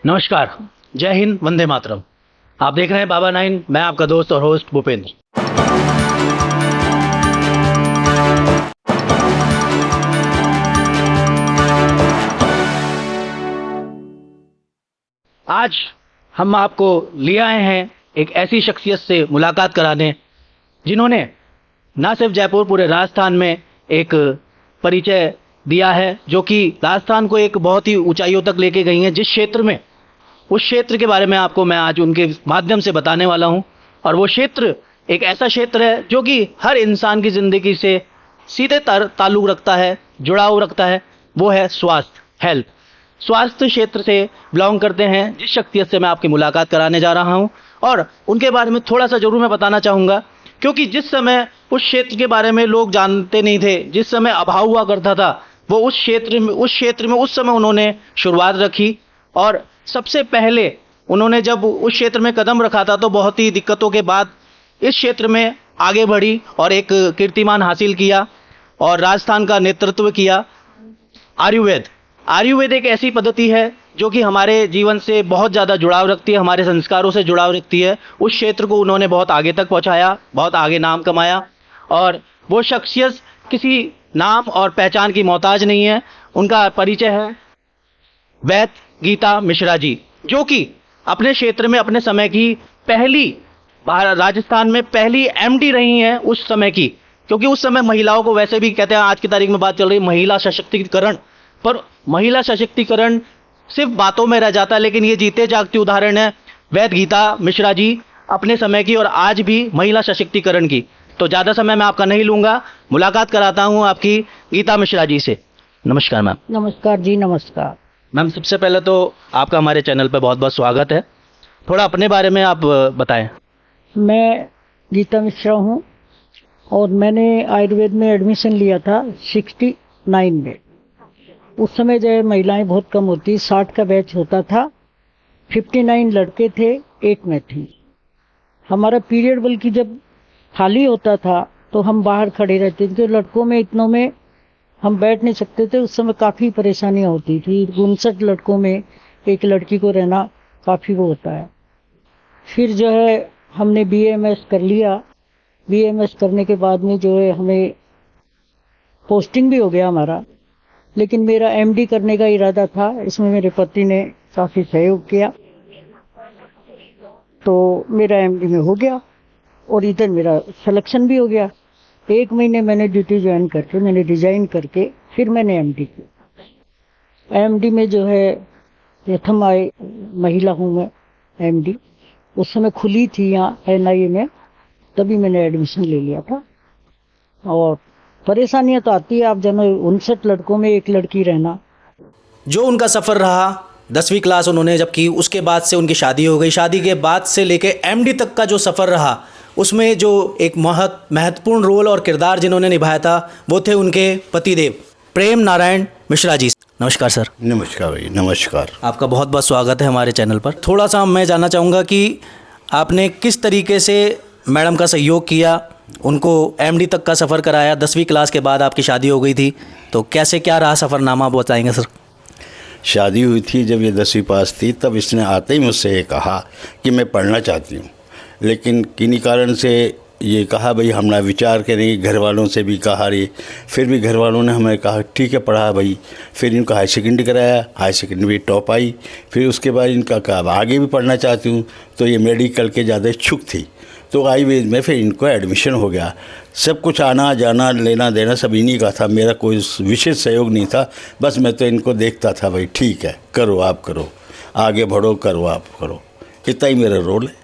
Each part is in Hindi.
नमस्कार। जय हिंद, वंदे मातरम। आप देख रहे हैं बाबा 9। मैं आपका दोस्त और होस्ट भूपेंद्र। आज हम आपको ले आए हैं एक ऐसी शख्सियत से मुलाकात कराने जिन्होंने न सिर्फ जयपुर, पूरे राजस्थान में एक परिचय दिया है, जो कि राजस्थान को एक बहुत ही ऊंचाइयों तक लेके गई हैं। जिस क्षेत्र में, उस क्षेत्र के बारे में आपको मैं आज उनके माध्यम से बताने वाला हूं। और वो क्षेत्र एक ऐसा क्षेत्र है जो कि हर इंसान की ज़िंदगी से सीधे ताल्लुक़ रखता है, जुड़ाव रखता है। वो है स्वास्थ्य, हेल्थ। स्वास्थ्य क्षेत्र से बिलोंग करते हैं जिस शख्सियत से मैं आपकी मुलाकात कराने जा रहा हूं, और उनके बारे में थोड़ा सा ज़रूर मैं बताना चाहूँगा, क्योंकि जिस समय उस क्षेत्र के बारे में लोग जानते नहीं थे, जिस समय अभाव हुआ करता था, वो उस क्षेत्र में उस समय उन्होंने शुरुआत रखी। और सबसे पहले उन्होंने जब उस क्षेत्र में कदम रखा था तो बहुत ही दिक्कतों के बाद इस क्षेत्र में आगे बढ़ी और एक कीर्तिमान हासिल किया और राजस्थान का नेतृत्व किया। आयुर्वेद एक ऐसी पद्धति है जो कि हमारे जीवन से बहुत ज़्यादा जुड़ाव रखती है, हमारे संस्कारों से जुड़ाव रखती है। उस क्षेत्र को उन्होंने बहुत आगे तक पहुंचाया, बहुत आगे नाम कमाया। और वो शख्सियत किसी नाम और पहचान की मोहताज नहीं है। उनका परिचय है वैद्य गीता मिश्रा जी, जो कि अपने क्षेत्र में अपने समय की राजस्थान में पहली एमडी रही हैं उस समय की। क्योंकि उस समय महिलाओं को, वैसे भी कहते हैं, आज की तारीख में बात चल रही महिला सशक्तिकरण, पर महिला सशक्तिकरण सिर्फ बातों में रह जाता है, लेकिन ये जीते जागते उदाहरण है वैद्य गीता मिश्रा जी अपने समय की और आज भी महिला सशक्तिकरण की। तो ज़्यादा समय मैं आपका नहीं लूँगा, मुलाकात कराता हूँ आपकी गीता मिश्रा जी से। नमस्कार मैम। नमस्कार जी, नमस्कार मैम। सबसे पहले तो आपका हमारे चैनल पर बहुत बहुत स्वागत है। थोड़ा अपने बारे में आप बताएं। मैं गीता मिश्रा हूँ और मैंने आयुर्वेद में एडमिशन लिया था 69 में। उस समय जो है महिलाएं बहुत कम होती, 60 का बैच होता था, 59 लड़के थे, 8 में थी। हमारा पीरियड बल्कि जब खाली होता था तो हम बाहर खड़े रहते थे। लड़कों में इतनों में हम बैठ नहीं सकते थे। उस समय काफ़ी परेशानियां होती थी। 59 लड़कों में एक लड़की को रहना काफ़ी वो होता है। फिर जो है हमने BAMS कर लिया। BAMS करने के बाद में जो है हमें पोस्टिंग भी हो गया हमारा, लेकिन मेरा MD करने का इरादा था। इसमें मेरे पति ने काफ़ी सहयोग किया, तो मेरा MD में हो गया और इधर मेरा सिलेक्शन भी हो गया। 1 महीने मैंने ड्यूटी ज्वाइन करके, मैंने रिजाइन करके फिर मैंने MD की। MD में जो है प्रथम आए महिला हूँ मैं MD। उस समय खुली थी यहाँ NIA में, तभी मैंने एडमिशन ले लिया था। और परेशानियाँ तो आती है, आप जानो, 59 लड़कों में एक लड़की रहना। जो उनका सफ़र रहा, 10वीं क्लास उन्होंने जब की, उसके बाद से उनकी शादी हो गई। शादी के बाद से लेके MD तक का जो सफ़र रहा, उसमें जो एक महत्वपूर्ण रोल और किरदार जिन्होंने निभाया था वो थे उनके पतिदेव प्रेम नारायण मिश्रा जी। नमस्कार सर। नमस्कार भाई, नमस्कार। आपका बहुत बहुत स्वागत है हमारे चैनल पर। थोड़ा सा मैं जानना चाहूँगा कि आपने किस तरीके से मैडम का सहयोग किया, उनको MD तक का सफ़र कराया। 10वीं क्लास के बाद आपकी शादी हो गई थी, तो कैसे क्या रहा सफ़रनामा, आप बताएंगे सर? शादी हुई थी जब ये 10वीं पास थी, तब इसने आते ही मुझसे ये कहा कि मैं पढ़ना चाहती हूँ, लेकिन किन्हीं कारण से ये कहा भाई हम ना विचार करेंगे। घर वालों से भी कहा रे, फिर भी घर वालों ने हमें कहा ठीक है पढ़ा भाई। फिर इनको हाई सेकेंडरी कराया, हाई सेकेंडरी भी टॉप आई। फिर उसके बाद इनका कहा आगे भी पढ़ना चाहती हूँ, तो ये मेडिकल के ज़्यादा इच्छुक थी, तो आयुर्वेद में फिर इनको एडमिशन हो गया। सब कुछ आना जाना लेना देना सब इन्हीं का था, मेरा कोई विशेष सहयोग नहीं था। बस मैं तो इनको देखता था, भाई ठीक है करो, आप करो, आगे बढ़ो, करो आप करो, इतना ही मेरा रोल है।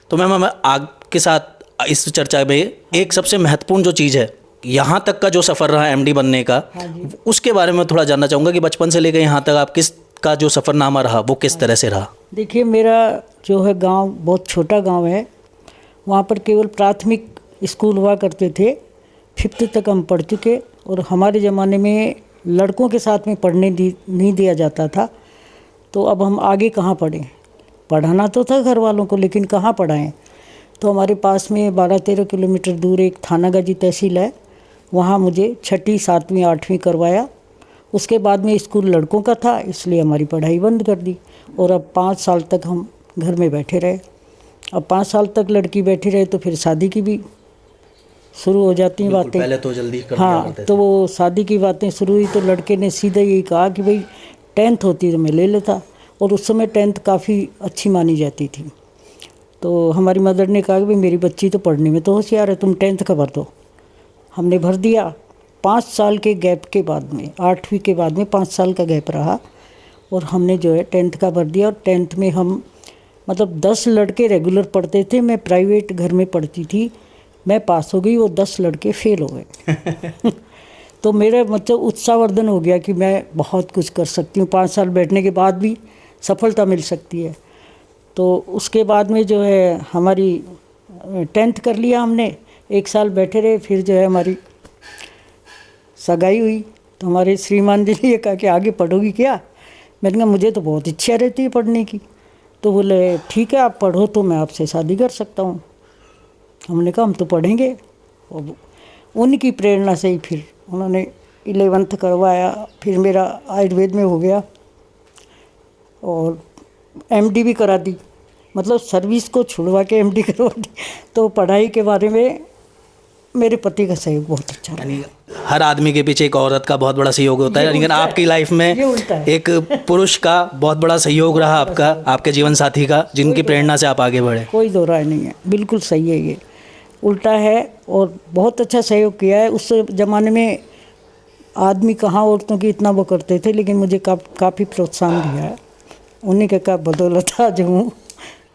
तो मैम, मैं आपके साथ इस चर्चा में एक सबसे महत्वपूर्ण जो चीज़ है, यहाँ तक का जो सफ़र रहा MD बनने का, उसके बारे में थोड़ा जानना चाहूँगा कि बचपन से लेकर यहाँ तक आप किस का जो सफ़रनामा रहा वो किस तरह से रहा। देखिए, मेरा जो है गांव बहुत छोटा गांव है। वहाँ पर केवल प्राथमिक स्कूल हुआ करते थे, 5th तक हम पढ़ चुके। और हमारे ज़माने में लड़कों के साथ में पढ़ने नहीं दिया जाता था, तो अब हम आगे कहाँ पढ़ें। पढ़ाना तो था घर वालों को, लेकिन कहाँ पढ़ाएं। तो हमारे पास में 12-13 किलोमीटर दूर एक थानागाजी तहसील है, वहाँ मुझे 6ठी 7वीं 8वीं करवाया। उसके बाद में स्कूल लड़कों का था, इसलिए हमारी पढ़ाई बंद कर दी और अब 5 साल तक हम घर में बैठे रहे। अब 5 साल तक लड़की बैठी रहे तो फिर शादी की भी शुरू हो जाती हैं बातें। पहले तो जल्दी कर दिया हाँ, करते थे। तो वो शादी की बातें शुरू हुई तो लड़के ने सीधा यही कहा कि भाई 10th होती तो मैं ले लेता, और उस समय 10th काफ़ी अच्छी मानी जाती थी। तो हमारी मदर ने कहा कि भाई मेरी बच्ची तो पढ़ने में तो होशियार है, तुम 10th का भर दो। हमने भर दिया। 5 साल के गैप के बाद में, 8वीं के बाद में 5 साल का गैप रहा और हमने जो है 10th का भर दिया। और 10th में हम मतलब 10 लड़के रेगुलर पढ़ते थे, मैं प्राइवेट घर में पढ़ती थी, मैं पास हो गई, वो 10 लड़के फेल हो गए। तो मेरा मतलब उत्साहवर्धन हो गया कि मैं बहुत कुछ कर सकती हूँ, 5 साल बैठने के बाद भी सफलता मिल सकती है। तो उसके बाद में जो है हमारी 10th कर लिया हमने, 1 साल बैठे रहे, फिर जो है हमारी सगाई हुई। तो हमारे श्रीमान जी ने ये कहा कि आगे पढ़ोगी क्या? मैंने कहा मुझे तो बहुत इच्छा रहती है पढ़ने की। तो बोले ठीक है आप पढ़ो तो मैं आपसे शादी कर सकता हूँ। हमने कहा हम तो पढ़ेंगे। और उनकी प्रेरणा से ही फिर उन्होंने 11th करवाया, फिर मेरा आयुर्वेद में हो गया और MD भी करा दी, मतलब सर्विस को छुड़वा के MD करवा दी। तो पढ़ाई के बारे में मेरे पति का सहयोग बहुत अच्छा रहा। यानी हर आदमी के पीछे एक औरत का बहुत बड़ा सहयोग होता है, लेकिन आपकी लाइफ में एक पुरुष का बहुत बड़ा सहयोग रहा, आपका, आपके जीवन साथी का, जिनकी प्रेरणा से आप आगे बढ़े। कोई दो राय नहीं है, बिल्कुल सही है, ये उल्टा है और बहुत अच्छा सहयोग किया है। उस ज़माने में आदमी कहाँ औरतों की इतना वो करते थे, लेकिन मुझे काफ़ी प्रोत्साहन दिया है, उन्हीं के का बदौलत आज हूँ।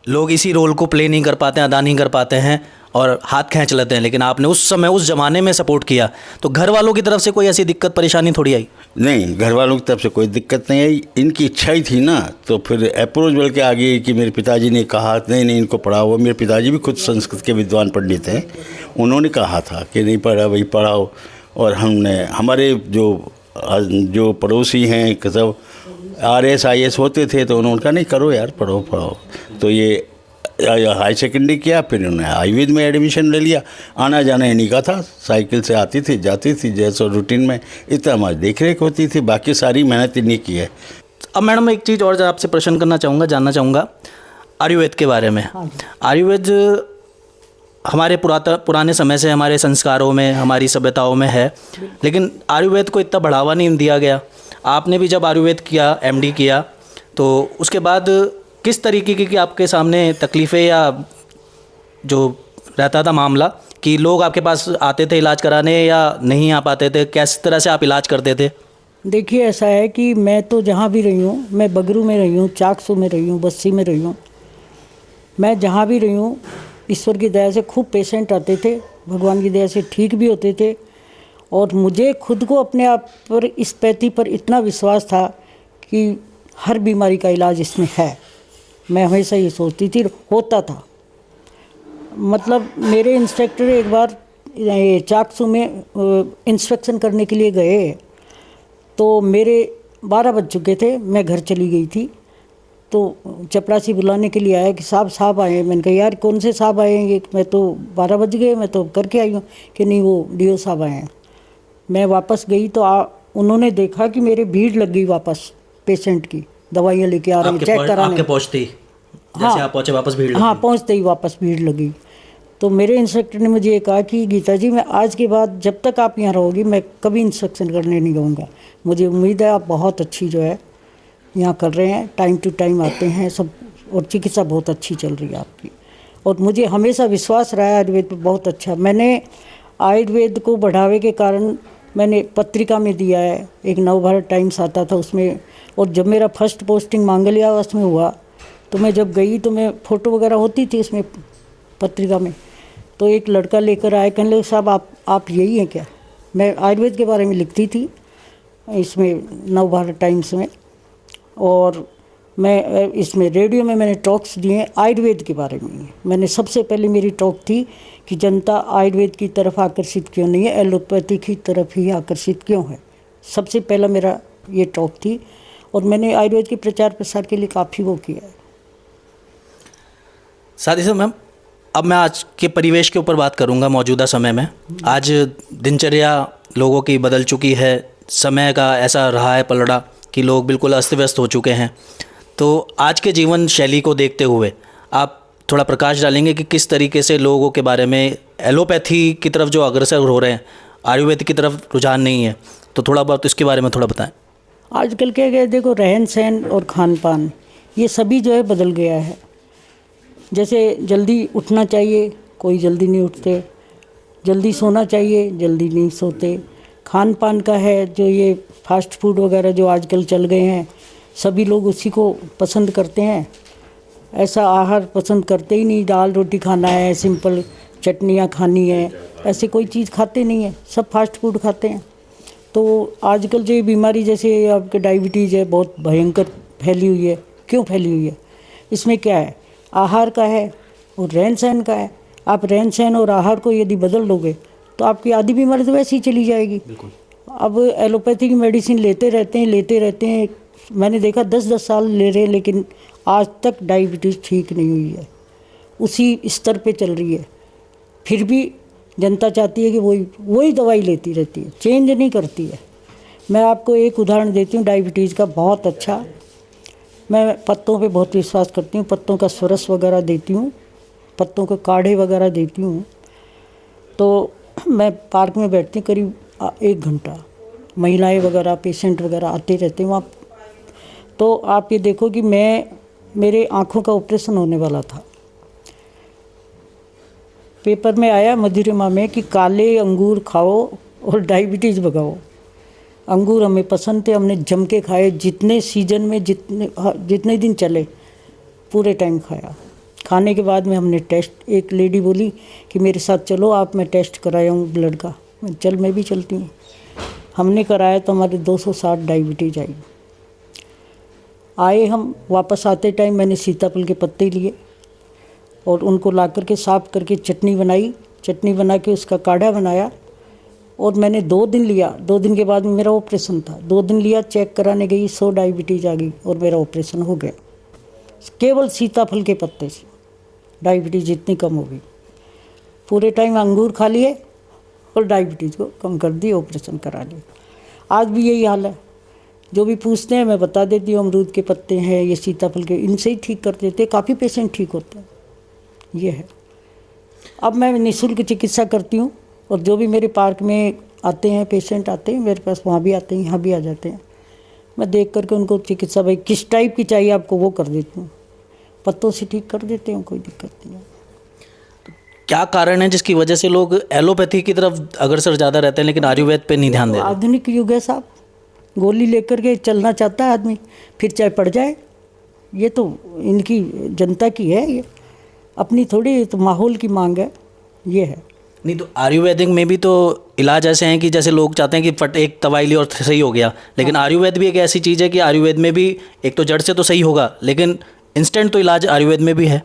लोग इसी रोल को प्ले नहीं कर पाते हैं, अदा नहीं कर पाते हैं और हाथ खींच लेते हैं, लेकिन आपने उस समय उस ज़माने में सपोर्ट किया। तो घर वालों की तरफ से कोई ऐसी दिक्कत परेशानी थोड़ी आई? नहीं, घर वालों की तरफ से कोई दिक्कत नहीं आई, इनकी इच्छा ही थी ना। तो फिर अप्रोच बल के आगे कि मेरे पिताजी ने कहा नहीं नहीं इनको पढ़ाओ। मेरे पिताजी भी खुद संस्कृत के विद्वान पंडित हैं, उन्होंने कहा था कि नहीं पढ़ा भाई पढ़ाओ। और हमने हमारे जो पड़ोसी हैं सब RS IS होते थे, तो उन्होंने कहा नहीं करो यार, पढ़ो पढ़ो। तो ये हाई सेकेंडरी किया, फिर उन्होंने आयुर्वेद में एडमिशन ले लिया। आना जाना इन्हीं का था, साइकिल से आती थी जाती थी, जैसे रूटीन में इतना हमारी देख रेख होती थी, बाकी सारी मेहनत इन्हीं की है। अब मैडम एक चीज़ और आपसे प्रश्न करना चाहूँगा, जानना चाहूँगा आयुर्वेद के बारे में। आयुर्वेद हमारे पुराने समय से हमारे संस्कारों में, हमारी सभ्यताओं में है, लेकिन आयुर्वेद को इतना बढ़ावा नहीं दिया गया। आपने भी जब आयुर्वेद किया, MD किया, तो उसके बाद किस तरीके की आपके सामने तकलीफ़ें या जो रहता था मामला कि लोग आपके पास आते थे इलाज कराने या नहीं आ पाते थे, किस तरह से आप इलाज करते थे? देखिए ऐसा है कि मैं तो जहाँ भी रही हूँ, मैं बगरू में रही हूँ, चाकसू में रही हूँ, बस्सी में रही हूँ, मैं जहाँ भी रही हूँ ईश्वर की दया से खूब पेशेंट आते थे, भगवान की दया से ठीक भी होते थे। और मुझे खुद को अपने आप पर, इस पैथी पर इतना विश्वास था कि हर बीमारी का इलाज इसमें है। मैं हमेशा ये सोचती थी, होता था। मतलब मेरे इंस्पेक्टर एक बार चाकसू में इंस्पेक्शन करने के लिए गए, तो मेरे 12 बज चुके थे, मैं घर चली गई थी। तो चपरासी बुलाने के लिए आया कि साहब आए। मैंने कहा यार कौन से साहब आएंगे, मैं तो 12 बज गए, मैं तो करके आई हूँ। कि नहीं वो DO साहब आए हैं। मैं वापस गई तो उन्होंने देखा कि मेरे भीड़ लग गई वापस, पेशेंट की दवाइयाँ लेके आ रही हैं चेक कराने। आपके पहुँचते ही जैसे आप पहुँचे वापस भीड़ लगी? हाँ, पहुँचते ही वापस भीड़ लगी। तो मेरे इंस्पेक्टर ने मुझे ये कहा कि गीता जी मैं आज के बाद जब तक आप यहाँ रहोगी मैं कभी इंस्पेक्शन करने नहीं जाऊँगा। मुझे उम्मीद है आप बहुत अच्छी जो है यहाँ कर रहे हैं, टाइम टू टाइम आते हैं सब, और चिकित्सा बहुत अच्छी चल रही है आपकी। और मुझे हमेशा विश्वास रहा है आयुर्वेद पर बहुत अच्छा। मैंने आयुर्वेद को बढ़ावे के कारण मैंने पत्रिका में दिया है, एक नवभारत टाइम्स आता था उसमें। और जब मेरा फर्स्ट पोस्टिंग मांगलियावास में हुआ तो मैं जब गई तो मैं फ़ोटो वगैरह होती थी उसमें पत्रिका में, तो एक लड़का लेकर आया, कहने लगे साहब आप यही हैं क्या? मैं आयुर्वेद के बारे में लिखती थी इसमें नवभारत टाइम्स में, और मैं इसमें रेडियो में मैंने टॉक्स दिए आयुर्वेद के बारे में। मैंने सबसे पहले मेरी टॉक थी कि जनता आयुर्वेद की तरफ आकर्षित क्यों नहीं है, एलोपैथी की तरफ ही आकर्षित क्यों है। सबसे पहला मेरा ये टॉक थी, और मैंने आयुर्वेद के प्रचार प्रसार के लिए काफ़ी वो किया है। साथ ही साथ मैम, अब मैं आज के परिवेश के ऊपर बात करूंगा। मौजूदा समय में आज दिनचर्या लोगों की बदल चुकी है, समय का ऐसा रहा है पलड़ा कि लोग बिल्कुल अस्त व्यस्त हो चुके हैं, तो आज के जीवन शैली को देखते हुए आप थोड़ा प्रकाश डालेंगे कि किस तरीके से लोगों के बारे में एलोपैथी की तरफ जो अग्रसर हो रहे हैं, आयुर्वेद की तरफ रुझान नहीं है, तो थोड़ा बहुत इसके बारे में थोड़ा बताएं। आजकल क्या है, देखो रहन सहन और खान पान ये सभी जो है बदल गया है। जैसे जल्दी उठना चाहिए, कोई जल्दी नहीं उठते, जल्दी सोना चाहिए, जल्दी नहीं सोते। खान पान का है जो ये फास्ट फूड वगैरह जो आजकल चल गए हैं, सभी लोग उसी को पसंद करते हैं। ऐसा आहार पसंद करते ही नहीं, दाल रोटी खाना है, सिंपल चटनियाँ खानी है, ऐसे कोई चीज़ खाते नहीं है, सब फास्ट फूड खाते हैं। तो आजकल जो ये बीमारी जैसे आपके डायबिटीज़ है बहुत भयंकर फैली हुई है। क्यों फैली हुई है? इसमें क्या है, आहार का है और रहन सहन का है। आप रहन सहन और आहार को यदि बदल लोगे तो आपकी आधी बीमारी तो वैसे ही चली जाएगी। अब एलोपैथी की मेडिसिन लेते रहते हैं, मैंने देखा 10-10 साल ले रहे हैं, लेकिन आज तक डायबिटीज़ ठीक नहीं हुई है, उसी स्तर पे चल रही है। फिर भी जनता चाहती है कि वही दवाई लेती रहती है, चेंज नहीं करती है। मैं आपको एक उदाहरण देती हूँ डायबिटीज़ का बहुत अच्छा। मैं पत्तों पे बहुत विश्वास करती हूँ, पत्तों का स्वरस वगैरह देती हूँ, पत्तों के काढ़े वगैरह देती हूँ। तो मैं पार्क में बैठती हूँ करीब 1 घंटा, महिलाएं वगैरह पेशेंट वगैरह आते रहते हैं वहाँ। तो आप ये देखो कि मेरे आँखों का ऑपरेशन होने वाला था, पेपर में आया मधुरिमा में कि काले अंगूर खाओ और डायबिटीज़ भगाओ। अंगूर हमें पसंद थे, हमने जम के खाए, जितने सीजन में जितने दिन चले पूरे टाइम खाया। खाने के बाद में हमने टेस्ट, एक लेडी बोली कि मेरे साथ चलो आप, मैं टेस्ट कराया हूँ ब्लड का। मैं भी चलती हूँ। हमने कराया तो हमारे 260 डायबिटीज आई। आए हम वापस आते टाइम मैंने सीताफल के पत्ते लिए और उनको ला करके साफ करके चटनी बनाई, चटनी बना के उसका काढ़ा बनाया और मैंने 2 दिन लिया। 2 दिन के बाद में मेरा ऑपरेशन था, 2 दिन लिया, चेक कराने गई, 100 डायबिटीज आ गई और मेरा ऑपरेशन हो गया। केवल सीताफल के पत्ते से डायबिटीज इतनी कम हो गई। पूरे टाइम अंगूर खा लिए और डायबिटीज़ को कम कर दी, ऑपरेशन करा लिया। आज भी यही हाल है, जो भी पूछते हैं मैं बता देती हूँ, अमरूद के पत्ते हैं, ये सीताफल के, इनसे ही ठीक कर देते, काफ़ी पेशेंट ठीक होते हैं। ये है। अब मैं निःशुल्क चिकित्सा करती हूँ और जो भी मेरे पार्क में आते हैं पेशेंट आते हैं मेरे पास, वहाँ भी आते हैं, यहाँ भी आ जाते हैं, मैं देख करके उनको चिकित्सा भाई किस टाइप की चाहिए आपको वो कर देती हूँ, पत्तों से ठीक कर देते हैं, कोई दिक्कत नहीं है। क्या कारण है जिसकी वजह से लोग एलोपैथी की तरफ अग्रसर ज़्यादा रहते हैं लेकिन आयुर्वेद पे नहीं ध्यान दे रहे? आधुनिक युग है साहब, गोली लेकर के चलना चाहता है आदमी, फिर चाहे पड़ जाए। ये तो इनकी जनता की है, ये अपनी थोड़ी, तो माहौल की मांग है, ये है। नहीं तो आयुर्वेदिक में भी तो इलाज ऐसे हैं कि जैसे लोग चाहते हैं कि फट एक दवाई ली और सही हो गया, लेकिन आयुर्वेद भी एक ऐसी चीज़ है कि आयुर्वेद में भी एक तो जड़ से तो सही होगा, लेकिन इंस्टेंट तो इलाज आयुर्वेद में भी है।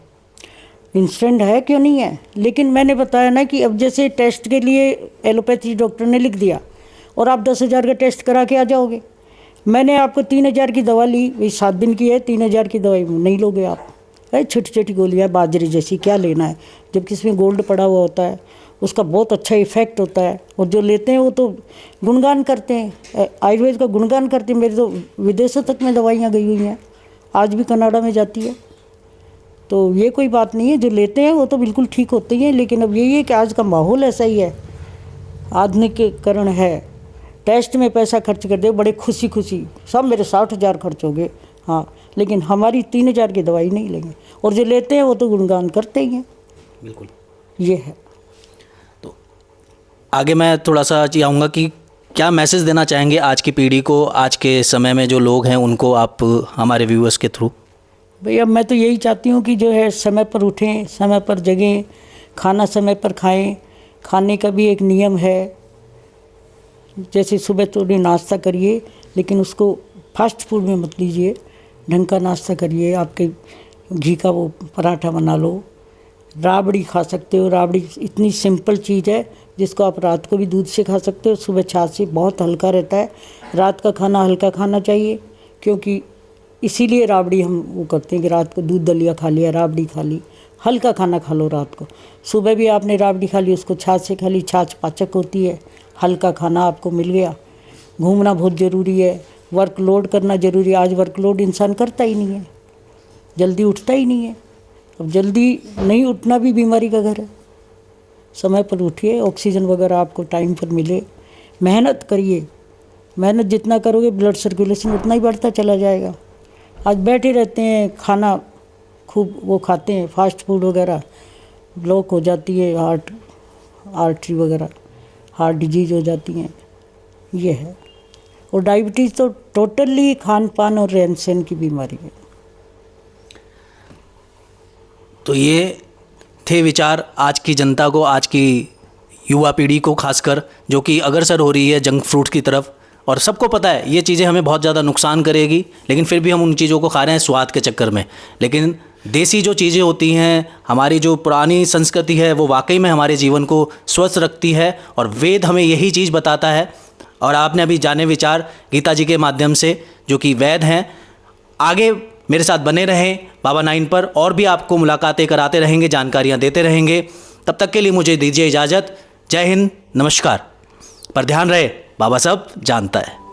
इंस्टेंट है, क्यों नहीं है, लेकिन मैंने बताया ना कि अब जैसे टेस्ट के लिए एलोपैथी डॉक्टर ने लिख दिया और आप 10,000 का टेस्ट करा के आ जाओगे। मैंने आपको 3,000 की दवा ली, वही 7 दिन की है, 3,000 की दवाई नहीं लोगे आप। अरे छोटी छोटी गोलियाँ बाजरे जैसी, क्या लेना है, जबकि इसमें गोल्ड पड़ा हुआ होता है, उसका बहुत अच्छा इफेक्ट होता है। और जो लेते हैं वो तो गुणगान करते हैं, आयुर्वेद का गुणगान करते हैं। मेरी तो विदेशों तक में दवाइयाँ गई हुई हैं, आज भी कनाडा में जाती है। तो ये कोई बात नहीं है, जो लेते हैं वो तो बिल्कुल ठीक होते ही हैं। लेकिन अब यही है कि आज का माहौल ऐसा ही है, आधुनिकीकरण है, टेस्ट में पैसा खर्च कर दे बड़े खुशी खुशी, सब मेरे 60,000 खर्च हो गए, हाँ, लेकिन हमारी 3,000 की दवाई नहीं लेंगे। और जो लेते हैं वो तो गुणगान करते ही हैं। बिल्कुल, ये है। तो आगे मैं थोड़ा सा चाहूँगा कि क्या मैसेज देना चाहेंगे आज की पीढ़ी को, आज के समय में जो लोग हैं उनको, आप हमारे व्यूअर्स के थ्रू? भैया मैं तो यही चाहती हूँ कि जो है समय पर उठें, समय पर जगें, खाना समय पर खाएं। खाने का भी एक नियम है, जैसे सुबह थोड़ी नाश्ता करिए, लेकिन उसको फास्ट फूड में मत लीजिए, ढंग का नाश्ता करिए। आपके घी का वो पराठा बना लो, राबड़ी खा सकते हो। राबड़ी इतनी सिंपल चीज़ है जिसको आप रात को भी दूध से खा सकते हो, सुबह छाछ से, बहुत हल्का रहता है। रात का खाना हल्का खाना चाहिए, क्योंकि इसीलिए राबड़ी हम वो करते हैं कि रात को दूध दलिया खा लिया, राबड़ी खा ली, हल्का खाना खा लो रात को। सुबह भी आपने राबड़ी खा ली, उसको छाछ से खा ली, छाछ पाचक होती है, हल्का खाना आपको मिल गया। घूमना बहुत ज़रूरी है, वर्कलोड करना ज़रूरी है। आज वर्कलोड इंसान करता ही नहीं है, जल्दी उठता ही नहीं है। अब जल्दी नहीं उठना भी बीमारी का घर है। समय पर उठिए, ऑक्सीजन वगैरह आपको टाइम पर मिले, मेहनत करिए। मेहनत जितना करोगे ब्लड सर्कुलेशन उतना ही बढ़ता चला जाएगा। आज बैठे रहते हैं, खाना खूब वो खाते हैं, फास्ट फूड वगैरह, ब्लॉक हो जाती है आर्टरी वगैरह, हार्ट डिजीज हो जाती हैं, ये है। और डायबिटीज़ तो टोटली खान पान और रहन सहन की बीमारी है। तो ये थे विचार आज की जनता को, आज की युवा पीढ़ी को खासकर, जो कि अग्रसर हो रही है जंक फ्रूट की तरफ। और सबको पता है ये चीज़ें हमें बहुत ज़्यादा नुकसान करेगी, लेकिन फिर भी हम उन चीज़ों को खा रहे हैं स्वाद के चक्कर में। लेकिन देसी जो चीज़ें होती हैं, हमारी जो पुरानी संस्कृति है, वो वाकई में हमारे जीवन को स्वस्थ रखती है। और वेद हमें यही चीज़ बताता है। और आपने अभी जाने विचार गीता जी के माध्यम से, जो कि वेद हैं। आगे मेरे साथ बने रहें बाबा 9 पर, और भी आपको मुलाकातें कराते रहेंगे, जानकारियाँ देते रहेंगे। तब तक के लिए मुझे दीजिए इजाज़त। जय हिंद, नमस्कार। पर ध्यान रहे, बाबा सब जानता है।